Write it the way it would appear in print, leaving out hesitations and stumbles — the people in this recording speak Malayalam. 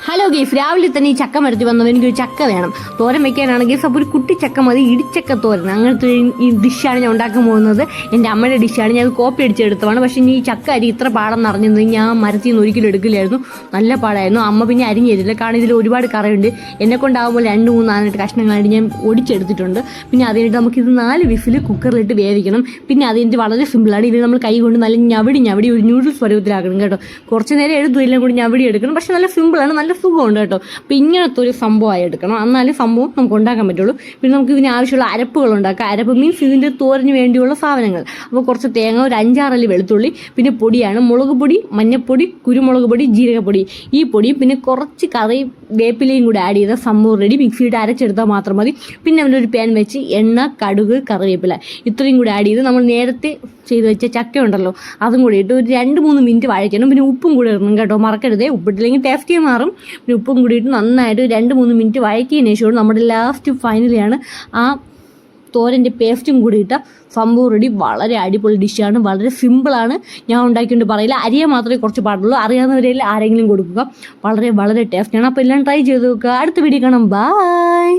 ഹലോ ഗീസ്, രാവിലെ തന്നെ ഈ ചക്ക മരത്തിൽ വന്നത് എനിക്കൊരു ചക്ക വേണം. തോരൻ വെക്കാനാണെങ്കിൽ അപ്പോൾ ഒരു കുട്ടി ചക്ക മതി, ഇടിച്ചക്ക തോരൻ. അങ്ങനത്തെ ഈ ഡിഷാണ് ഞാൻ ഉണ്ടാക്കാൻ പോകുന്നത്. എൻ്റെ അമ്മയുടെ ഡിഷാണ്, ഞാൻ കോപ്പി അടിച്ചെടുത്തതാണ്. പക്ഷേ ഈ ചക്ക അരി ഇത്ര പാടെന്ന് അറിഞ്ഞത് ഞാൻ മരത്തിൽ നിന്ന് ഒരിക്കലും എടുക്കില്ലായിരുന്നു. നല്ല പാടായിരുന്നു. അമ്മ പിന്നെ അരിഞ്ഞ് തരില്ല, കാരണം ഇതിൽ ഒരുപാട് കറയുണ്ട്. എന്നെക്കൊണ്ടാകുമ്പോൾ 2-3-4 കഷ്ണങ്ങളായിട്ട് ഞാൻ ഒടിച്ചെടുത്തിട്ടുണ്ട്. പിന്നെ അതിനായിട്ട് നമുക്കിത് 4 വിസിൽ കുക്കറിലിട്ട് വേവിക്കണം. പിന്നെ അതിൻ്റെ വളരെ സിമ്പിളാണ്. ഇത് നമ്മൾ കൈ കൊണ്ട് നല്ല ഞവടി ഒരു നൂഡിൽസ് പരുവത്തിലാക്കണം കേട്ടോ. കുറച്ച് നേരം എല്ലാം കൂടി ഞവടി എടുക്കണം. പക്ഷേ നല്ല സിമ്പിളാണ്, നല്ല സുഖമുണ്ട് കേട്ടോ. അപ്പോൾ ഇങ്ങനത്തെ ഒരു സംഭവമായി എടുക്കണം, എന്നാലും സംഭവം നമുക്ക് ഉണ്ടാക്കാൻ പറ്റുള്ളൂ. പിന്നെ നമുക്ക് ഇതിന് ആവശ്യമുള്ള അരപ്പുകൾ ഉണ്ടാക്കാം. അരപ്പ് മീൻസ് ഇതിൻ്റെ തോരന് വേണ്ടിയുള്ള സാധനങ്ങൾ. അപ്പോൾ കുറച്ച് തേങ്ങ, ഒരു 5-6 അല്ലി വെളുത്തുള്ളി, പിന്നെ പൊടിയാണ് മുളക് പൊടി, മഞ്ഞൾപ്പൊടി, കുരുമുളക് പൊടി, ജീരകപ്പൊടി, ഈ പൊടി, പിന്നെ കുറച്ച് കറി വേപ്പിലയും കൂടി ആഡ് ചെയ്താൽ സംഭവം റെഡി. മിക്സിയിട്ട് അരച്ചെടുത്താൽ മാത്രം മതി. പിന്നെ അതിലൊരു പാൻ വെച്ച് എണ്ണ, കടുക്, കറിവേപ്പില ഇത്രയും കൂടി ആഡ് ചെയ്ത് നമ്മൾ നേരത്തെ ചെയ്ത് വെച്ച ചക്ക ഉണ്ടല്ലോ അതും കൂടി ഇട്ട് ഒരു 2-3 മിനിറ്റ് വഴറ്റണം. പിന്നെ ഉപ്പും കൂടി ഇടണം കേട്ടോ, മറക്കരുതേ. ഉപ്പിട്ടില്ലെങ്കിൽ ടേസ്റ്റ് മാറും. പിന്നെ ഉപ്പും കൂടിയിട്ട് നന്നായിട്ട് 2-3 മിനിറ്റ് വഴറ്റിയതിന് ശേഷമാണ് നമ്മുടെ ലാസ്റ്റ് ഫൈനലിയാണ് ആ തോരൻ്റെ പേസ്റ്റും കൂടി ഇട്ട സംഭവം റെഡി. വളരെ അടിപൊളി ഡിഷാണ്, വളരെ സിമ്പിളാണ്. ഞാൻ ഉണ്ടാക്കിക്കൊണ്ട് പറയില്ല, അരിയെ മാത്രമേ കുറച്ച് പാടുള്ളൂ. അറിയാവുന്നവരിൽ ആരെങ്കിലും കൊടുക്കുക. വളരെ വളരെ ടേസ്റ്റാണ്. അപ്പോൾ എല്ലാം ട്രൈ ചെയ്ത് നോക്കുക. അടുത്ത വീഡിയോ കാണാം. ബൈ.